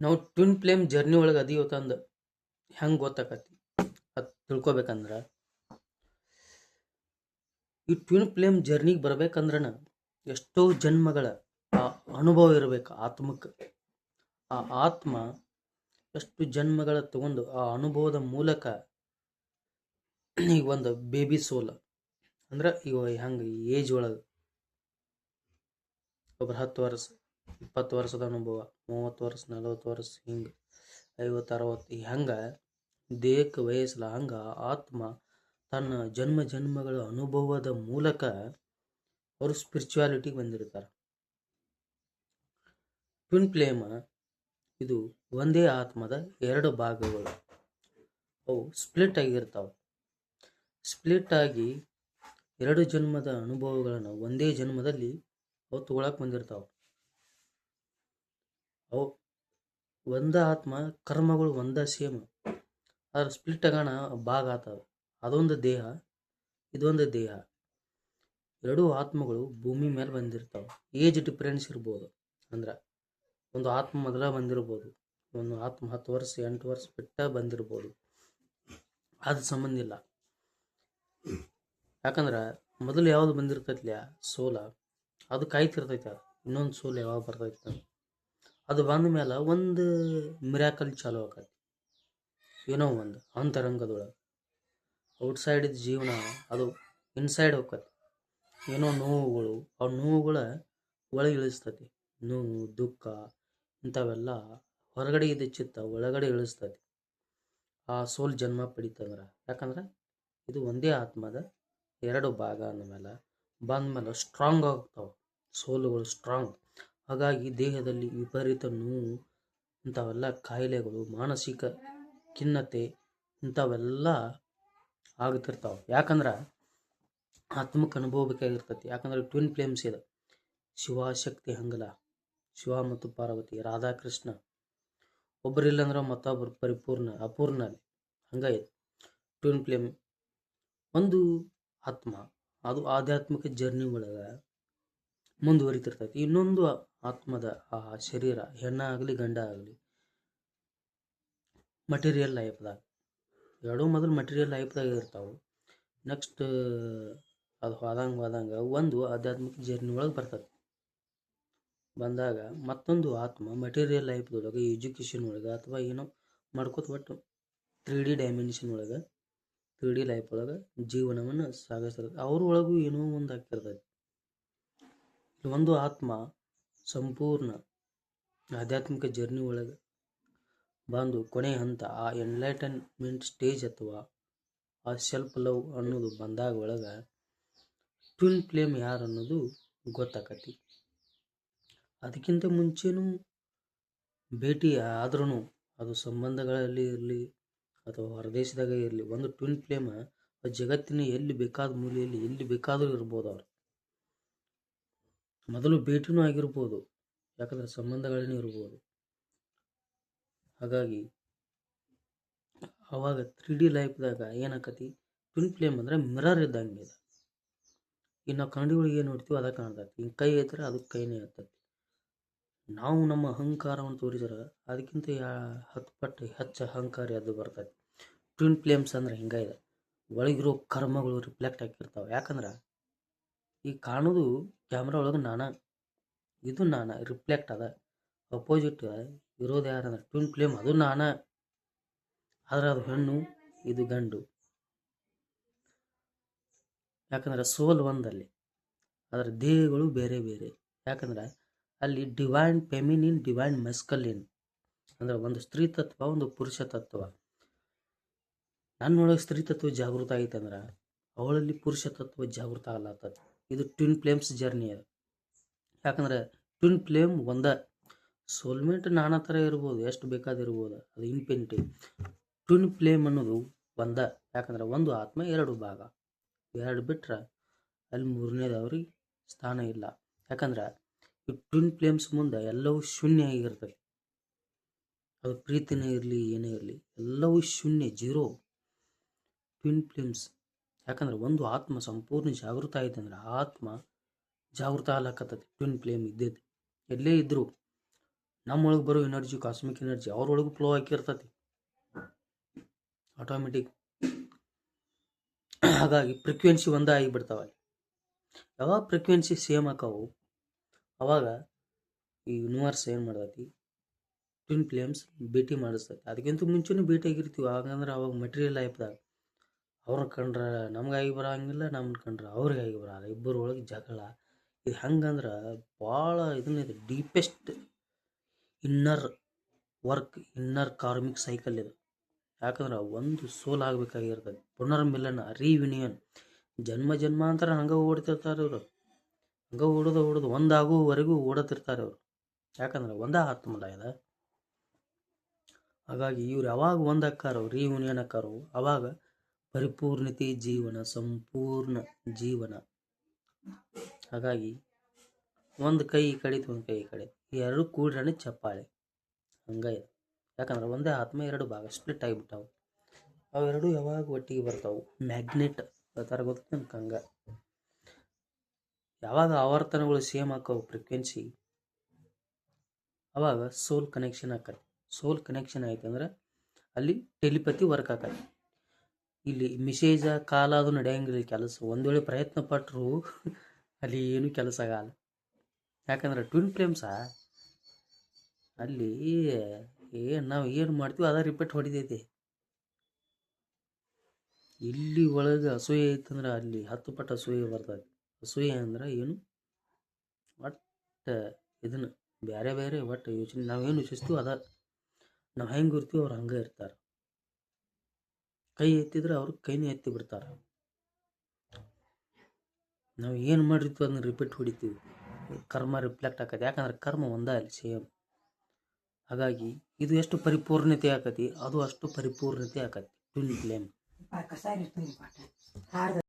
ನಾವು twin flame journey ಒಳಗೆ ಅದೀವ ತಂದು ಹೆಂಗೆ ಗೊತ್ತಾಕತಿ ಅದು ತಿಳ್ಕೊಬೇಕಂದ್ರ ಈ ಟ್ವಿನ್ ಫ್ಲೇಮ್ ಜರ್ನಿಗೆ ಬರ್ಬೇಕಂದ್ರನ ಎಷ್ಟೋ ಜನ್ಮಗಳ ಆ ಅನುಭವ ಇರಬೇಕು ಆತ್ಮಕ್ಕೆ. ಆ ಆತ್ಮ ಎಷ್ಟು ಜನ್ಮಗಳ ತಗೊಂಡು ಆ ಅನುಭವದ ಮೂಲಕ ಈಗ ಒಂದು ಬೇಬಿ ಸೋಲ್ ಅಂದ್ರೆ ಈಗ ಹೆಂಗೆ ಏಜ್ ಒಳಗೆ ಒಬ್ರು 10 ವರ್ಷ 20 ವರ್ಷದ ಅನುಭವ, 30 ವರ್ಷ 40 ವರ್ಷ, ಹಿಂಗೆ 50 60 ಹೆಂಗೆ ದೇಹಕ್ಕೆ ವಯಸ್ಸಲ್ಲ ಹಂಗೆ ಆತ್ಮ ತನ್ನ ಜನ್ಮ ಜನ್ಮಗಳ ಅನುಭವದ ಮೂಲಕ ಅವರು ಸ್ಪಿರಿಚುವಾಲಿಟಿಗೆ ಬಂದಿರ್ತಾರೆ. ಟ್ವಿನ್ ಫ್ಲೇಮ್ ಇದು ಒಂದೇ ಆತ್ಮದ 2 ಭಾಗಗಳು, ಅವು ಸ್ಪ್ಲಿಟ್ ಆಗಿರ್ತಾವೆ. ಸ್ಪ್ಲಿಟ್ ಆಗಿ 2 ಜನ್ಮದ ಅನುಭವಗಳನ್ನು ಒಂದೇ ಜನ್ಮದಲ್ಲಿ ಅವು ತಗೊಳಕ್ ಬಂದಿರ್ತಾವೆ. ಅವು ಒಂದ ಆತ್ಮ ಕರ್ಮಗಳು ಒಂದ ಸೇಮ್, ಅದ್ರ ಸ್ಪ್ಲಿಟ್ ಆಗೋಣ ಭಾಗ ಆಗ್ತವೆ. ಅದೊಂದು ದೇಹ, ಇದೊಂದು ದೇಹ. 2 ಆತ್ಮಗಳು ಭೂಮಿ ಮೇಲೆ ಬಂದಿರ್ತಾವೆ. ಏಜ್ ಡಿಫ್ರೆನ್ಸ್ ಇರ್ಬೋದು. ಅಂದ್ರೆ ಒಂದು ಆತ್ಮ ಮೊದಲ ಬಂದಿರ್ಬೋದು, ಒಂದು ಆತ್ಮ 10 ವರ್ಷ 8 ವರ್ಷ ಬಿಟ್ಟ ಬಂದಿರ್ಬೋದು. ಅದು ಸಂಬಂಧ ಇಲ್ಲ. ಯಾಕಂದ್ರೆ ಮೊದಲು ಯಾವ್ದು ಬಂದಿರ್ತೈತ್ಲ ಸೋಲ, ಅದು ಕಾಯ್ತಿರ್ತೈತೆ ಇನ್ನೊಂದು ಸೋಲ್ ಯಾವಾಗ ಬರ್ತೈತೆ. ಅದು ಬಂದ ಮೇಲೆ ಒಂದು ಮಿರಾಕಲ್ ಚಾಲು ಆಕತಿ. ಏನೋ ಒಂದು ಅಂತರಂಗದೊಳಗೆ ಔಟ್ಸೈಡ್ ಜೀವನ ಅದು ಇನ್ಸೈಡ್ ಹೋಗತಿ. ಏನೋ ನೋವುಗಳು, ಆ ನೋವುಗಳ ಒಳಗೆ ಇಳಿಸ್ತತಿ. ನೋವು ದುಃಖ ಇಂಥವೆಲ್ಲ ಹೊರಗಡೆ ಇದೆ ಚಿತ್ತ ಒಳಗಡೆ ಇಳಿಸ್ತತಿ. ಆ ಸೋಲ್ ಜನ್ಮ ಪಡಿತಂದ್ರೆ ಯಾಕಂದ್ರೆ ಇದು ಒಂದೇ ಆತ್ಮದ 2 ಭಾಗ ಅಂದಮೇಲೆ ಬಂದ್ಮೇಲೆ ಸ್ಟ್ರಾಂಗ್ ಆಗ್ತಾವೆ ಸೋಲುಗಳು, ಸ್ಟ್ರಾಂಗ್. ಹಾಗಾಗಿ ದೇಹದಲ್ಲಿ ವಿಪರೀತ ನೋವು ಇಂಥವೆಲ್ಲ ಕಾಯಿಲೆಗಳು, ಮಾನಸಿಕ ಖಿನ್ನತೆ ಇಂಥವೆಲ್ಲ ಆಗ್ತಿರ್ತಾವೆ. ಯಾಕಂದ್ರೆ ಆತ್ಮಕ್ಕೆ ಅನುಭವ ಬೇಕಾಗಿರ್ತೈತಿ. ಯಾಕಂದ್ರೆ ಟ್ವಿನ್ ಫ್ಲೇಮ್ಸ್ ಇದೆ. ಶಿವಶಕ್ತಿ ಹಂಗಲ, ಶಿವ ಮತ್ತು ಪಾರ್ವತಿ, ರಾಧಾಕೃಷ್ಣ ಒಬ್ಬರಿಲ್ಲ ಅಂದ್ರೆ ಮತ್ತೊಬ್ಬರು ಪರಿಪೂರ್ಣ ಅಪೂರ್ಣ ಹಂಗಾಯ್ತು. ಟ್ವಿನ್ ಫ್ಲೇಮ್ ಒಂದು ಆತ್ಮ ಅದು ಆಧ್ಯಾತ್ಮಿಕ ಜರ್ನಿ ಒಳಗೆ ಮುಂದುವರಿತಿರ್ತೈತಿ. ಇನ್ನೊಂದು ಆತ್ಮದ ಆ ಶರೀರ ಹೆಣ್ಣಾಗಲಿ ಗಂಡ ಆಗಲಿ ಮಟೀರಿಯಲ್ ಲೈಫ್ದಾಗ, ಎರಡೂ ಮೊದಲು ಮಟೀರಿಯಲ್ ಲೈಫ್ದಾಗ ಇರ್ತಾವೆ. ನೆಕ್ಸ್ಟ್ ಅದು ಹೋದಂಗೆ ಒಂದು ಆಧ್ಯಾತ್ಮಿಕ ಜರ್ನಿ ಒಳಗೆ ಬರ್ತದೆ. ಬಂದಾಗ ಮತ್ತೊಂದು ಆತ್ಮ ಮಟೀರಿಯಲ್ ಲೈಫ್ದೊಳಗೆ ಎಜುಕೇಷನ್ ಒಳಗೆ ಅಥವಾ ಏನೋ ಮಾಡ್ಕೋತ ಒಟ್ಟು 3D ಡೈಮೆನ್ಷನ್ ಒಳಗೆ 3D ಲೈಫ್ ಒಳಗೆ ಜೀವನವನ್ನು ಸಾಗಿಸ್ತದೆ. ಅವ್ರ ಒಳಗೂ ಏನೋ ಒಂದು ಆಗ್ತಿರ್ತೈತಿ. ಒಂದು ಆತ್ಮ ಸಂಪೂರ್ಣ ಆಧ್ಯಾತ್ಮಿಕ ಜರ್ನಿ ಒಳಗೆ ಬಂದು ಕೊನೆ ಹಂತ ಆ ಎನ್ಲೈಟನ್ಮೆಂಟ್ ಸ್ಟೇಜ್ ಅಥವಾ ಆ ಸೆಲ್ಫ್ ಲವ್ ಅನ್ನೋದು ಬಂದಾಗ ಒಳಗೆ ಟ್ವಿನ್ ಫ್ಲೇಮ್ ಯಾರು ಅನ್ನೋದು ಗೊತ್ತಾಕತಿ. ಅದಕ್ಕಿಂತ ಮುಂಚೆನೂ ಭೇಟಿ ಆದ್ರೂ ಅದು ಸಂಬಂಧಗಳಲ್ಲಿ ಇರಲಿ ಅಥವಾ ಹೊರದೇಶದಾಗ ಇರಲಿ, ಒಂದು ಟ್ವಿನ್ ಫ್ಲೇಮ್ ಜಗತ್ತಿನ ಎಲ್ಲಿ ಬೇಕಾದ ಮೂಲೆಯಲ್ಲಿ ಎಲ್ಲಿ ಬೇಕಾದರೂ ಇರ್ಬೋದು. ಅವ್ರು ಮೊದಲು ಭೇಟಿನೂ ಆಗಿರ್ಬೋದು, ಯಾಕಂದ್ರೆ ಸಂಬಂಧಗಳೇನೂ ಇರ್ಬೋದು. ಹಾಗಾಗಿ ಅವಾಗ 3D ಲೈಫ್ದಾಗ ಏನಾಕತಿ, ಟ್ವಿನ್ ಫ್ಲೇಮ್ ಅಂದ್ರೆ ಮಿರರ್ ಇದ್ದಂಗೆ ಇದೆ. ಇನ್ನು ಕನ್ನಡಿ ಒಳಗೆ ಏನು ನೋಡ್ತೀವಿ ಅದ ಕಾಣ್ತೈತಿ. ಹಿಂಗೆ ಕೈ ಐತ್ರೆ ಅದಕ್ಕೆ ಕೈನೇ ಇರ್ತೈತಿ. ನಾವು ನಮ್ಮ ಅಹಂಕಾರವನ್ನು ತೋರಿಸಿದ್ರೆ ಅದಕ್ಕಿಂತ 10 ಪಟ್ಟು ಹೆಚ್ಚು ಅಹಂಕಾರ ಎದ್ದು ಬರ್ತೈತಿ. ಟ್ವಿನ್ ಫ್ಲೇಮ್ಸ್ ಅಂದ್ರೆ ಹಿಂಗೆ ಒಳಗಿರೋ ಕರ್ಮಗಳು ರಿಫ್ಲೆಕ್ಟ್ ಆಗಿರ್ತಾವೆ. ಯಾಕಂದ್ರೆ ಈ ಕಾಣೋದು ಕ್ಯಾಮ್ರಾ ಒಳಗೆ ಇದು ರಿಫ್ಲೆಕ್ಟ್ ಅದ. ಅಪೋಸಿಟ್ ಇರೋದು ಯಾರಂದ್ರೆ ಟ್ವಿನ್ ಫ್ಲೇಮ್, ಅದು ಆದ್ರೆ ಅದು ಹೆಣ್ಣು, ಇದು ಗಂಡು. ಯಾಕಂದ್ರೆ ಸೋಲ್ ಒಂದಲ್ಲಿ, ಅದರ ದೇಹಗಳು ಬೇರೆ ಬೇರೆ. ಯಾಕಂದ್ರೆ ಅಲ್ಲಿ ಡಿವೈನ್ ಫೆಮಿನಿನ್, ಡಿವೈನ್ ಮೆಸ್ಕಲಿನ್ ಅಂದ್ರೆ ಒಂದು ಸ್ತ್ರೀ ತತ್ವ, ಒಂದು ಪುರುಷ ತತ್ವ. ನನ್ನೊಳಗೆ ಸ್ತ್ರೀ ತತ್ವ ಜಾಗೃತ ಆಗೈತೆ ಅಂದ್ರೆ ಅವಳಲ್ಲಿ ಪುರುಷ ತತ್ವ ಜಾಗೃತ ಆಗ್ಲತ್ತದ. ಇದು ಟ್ವಿನ್ ಫ್ಲೇಮ್ಸ್ ಜರ್ನಿ ಅದು. ಯಾಕಂದ್ರೆ ಟ್ವಿನ್ ಫ್ಲೇಮ್ ಒಂದ, ಸೋಲ್ಮೇಟ್ ನಾನಾ ಥರ ಇರ್ಬೋದು, ಎಷ್ಟು ಬೇಕಾದಿರ್ಬೋದು, ಅದು ಇನ್ಫಿನಿಟಿ. ಟ್ವಿನ್ ಫ್ಲೇಮ್ ಅನ್ನೋದು ಒಂದ. ಯಾಕಂದ್ರೆ ಒಂದು ಆತ್ಮ 2 ಭಾಗ, 2 ಬಿಟ್ರೆ ಅಲ್ಲಿ 3ನೇದವ್ರಿಗೆ ಸ್ಥಾನ ಇಲ್ಲ. ಯಾಕಂದ್ರೆ ಈ ಟ್ವಿನ್ ಫ್ಲೇಮ್ಸ್ ಮುಂದೆ ಎಲ್ಲವೂ ಶೂನ್ಯ ಆಗಿರ್ತದೆ. ಅದು ಪ್ರೀತಿನೇ ಇರಲಿ ಏನೇ ಇರಲಿ ಎಲ್ಲವೂ ಶೂನ್ಯ, ಜೀರೋ. ಟ್ವಿನ್ ಫ್ಲೇಮ್ಸ್ ಯಾಕಂದ್ರೆ ಒಂದು ಆತ್ಮ ಸಂಪೂರ್ಣ ಜಾಗೃತ ಆಯ್ತು ಅಂದ್ರೆ ಆತ್ಮ ಜಾಗೃತ ಆಗ್ಲಕತ್ತೈತಿ. ಟ್ವಿನ್ ಫ್ಲೇಮ್ ಇದ್ದಿದ್ದು ಎಲ್ಲೇ ಇದ್ರು ನಮ್ಮೊಳಗೆ ಬರೋ ಎನರ್ಜಿ ಕಾಸ್ಮಿಕ್ ಎನರ್ಜಿ ಅವ್ರೊಳಗೆ ಫ್ಲೋ ಆಗಿರ್ತೈತಿ ಆಟೋಮೆಟಿಕ್. ಹಾಗಾಗಿ ಫ್ರೀಕ್ವೆನ್ಸಿ ಒಂದೇ ಆಗಿಬಿಡ್ತಾವ. ಯಾವಾಗ ಫ್ರೀಕ್ವೆನ್ಸಿ ಸೇಮ್ ಆಕಾವು ಅವಾಗ ಈ ಯೂನಿವರ್ಸ್ ಏನು ಮಾಡ್ತೈತಿ, ಟ್ವಿನ್ ಫ್ಲೇಮ್ಸ್ ಭೇಟಿ ಮಾಡಿಸ್ತೈತಿ. ಅದಕ್ಕಿಂತ ಮುಂಚೆನೂ ಭೇಟಿ ಆಗಿರ್ತೀವಿ. ಹಾಗಂದ್ರೆ ಅವಾಗ ಮೆಟೀರಿಯಲ್ ಲೈಫ್ದಾಗ ಅವ್ರನ್ನ ಕಂಡ್ರೆ ನಮ್ಗಾಗಿ ಬರೋಂಗಿಲ್ಲ, ನಮ್ಮನ್ನ ಕಂಡ್ರೆ ಅವ್ರಿಗಾಗಿ ಬರಲ್ಲ, ಇಬ್ಬರು ಒಳಗೆ ಜಗಳ. ಇದು ಹೆಂಗಂದ್ರೆ ಭಾಳ ಇದನ್ನಿದೆ, deepest inner work, inner karmic cycle ಇದು. ಯಾಕಂದ್ರೆ ಒಂದು ಸೋಲ್ ಆಗಬೇಕಾಗಿರ್ತದೆ, ಪುನರ್ಮಿಲನ, ರೀಯೂನಿಯನ್. ಜನ್ಮ ಜನ್ಮಾಂತರ ಹಂಗೆ ಓಡ್ತಿರ್ತಾರೆ ಇವರು, ಹಂಗೆ ಓಡೋದು ಒಂದಾಗುವವರೆಗೂ ಓಡತಿರ್ತಾರೆ ಅವರು. ಯಾಕಂದ್ರೆ ಒಂದೇ ಆತ್ಮಲ ಇದೆ. ಹಾಗಾಗಿ ಇವ್ರು ಯಾವಾಗ ಒಂದಾಕಾರೋ, ರೀಯೂನಿಯನ್ ಆಕಾರೋ, ಅವಾಗ ಪರಿಪೂರ್ಣತೆ ಜೀವನ, ಸಂಪೂರ್ಣ ಜೀವನ. ಹಾಗಾಗಿ ಒಂದು ಕೈ ಈ ಕಡಿತು, ಒಂದು ಕೈ ಈ ಕಡೆ, ಈ ಎರಡು ಕೂಡ್ರೇ ಚಪ್ಪಾಳೆ. ಹಂಗೆ ಇದೆ. ಯಾಕಂದ್ರೆ ಒಂದೇ ಆತ್ಮ ಎರಡು ಭಾಗ ಸ್ಪ್ಲಿಟ್ ಆಗಿಬಿಟ್ಟಾವು. ಅವೆರಡು ಯಾವಾಗ ಒಟ್ಟಿಗೆ ಬರ್ತಾವೆ, ಮ್ಯಾಗ್ನೆಟ್ ಥರ ಗೊತ್ತ ನಮ್ಗೆ. ಹಂಗೆ ಯಾವಾಗ ಆವರ್ತನಗಳು ಸೇಮ್ ಆಕಾವು ಫ್ರೀಕ್ವೆನ್ಸಿ, ಅವಾಗ ಸೋಲ್ ಕನೆಕ್ಷನ್ ಆಕತಿ. ಸೋಲ್ ಕನೆಕ್ಷನ್ ಆಯ್ತಂದ್ರೆ ಅಲ್ಲಿ ಟೆಲಿಪತಿ ವರ್ಕ್ ಆಕತಿ. ಇಲ್ಲಿ ಮೆಸೇಜ ಕಾಲ ಅದು ನಡೆಯಂಗಿಲ್ಲ ಕೆಲಸ. ಒಂದು ವೇಳೆ ಪ್ರಯತ್ನ ಪಟ್ಟರು ಅಲ್ಲಿ ಏನೂ ಕೆಲಸ ಆಗಲ್ಲ. ಯಾಕಂದ್ರೆ ಟ್ವಿನ್ ಫ್ಲೇಮ್ಸ ಅಲ್ಲಿ ನಾವು ಏನು ಮಾಡ್ತೀವಿ ಅದ ರಿಪೀಟ್ ಹೊಡಿತೈತಿ. ಇಲ್ಲಿ ಒಳಗೆ ಅಸೂಯೆ ಐತಂದ್ರೆ ಅಲ್ಲಿ 10 ಪಟ್ಟು ಅಸೂಯೆ ಬರ್ತದೆ. ಅಸೂಯೆ ಅಂದ್ರೆ ಏನು, ಒಟ್ಟು ಇದನ್ನು ಬೇರೆ ಬೇರೆ ಒಟ್ಟು ಯೋಚನೆ ನಾವೇನು ಯೋಚಿಸ್ತೀವಿ ಅದ, ನಾವು ಹೆಂಗೆ ಇರ್ತೀವಿ ಅವ್ರು ಹಂಗೆ ಇರ್ತಾರೆ. ಕೈ ಎತ್ತಿದ್ರೆ ಅವ್ರು ಕೈನೇ ಎತ್ತಿ ಬಿಡ್ತಾರೆ. ನಾವು ಏನು ಮಾಡಿರ್ತೀವಿ ಅದನ್ನ ರಿಪೀಟ್ ಹೊಡಿತೀವಿ, ಕರ್ಮ ರಿಫ್ಲೆಕ್ಟ್ ಆಕತಿ. ಯಾಕಂದ್ರೆ ಕರ್ಮ ಒಂದೇ ಅಲ್ಲಿ ಸೇಮ್. ಹಾಗಾಗಿ ಇದು ಎಷ್ಟು ಪರಿಪೂರ್ಣತೆ ಆಕತಿ, ಅದು ಅಷ್ಟು ಪರಿಪೂರ್ಣತೆ ಆಕತಿ ಟ್ವಿನ್ ಫ್ಲೇಮ್.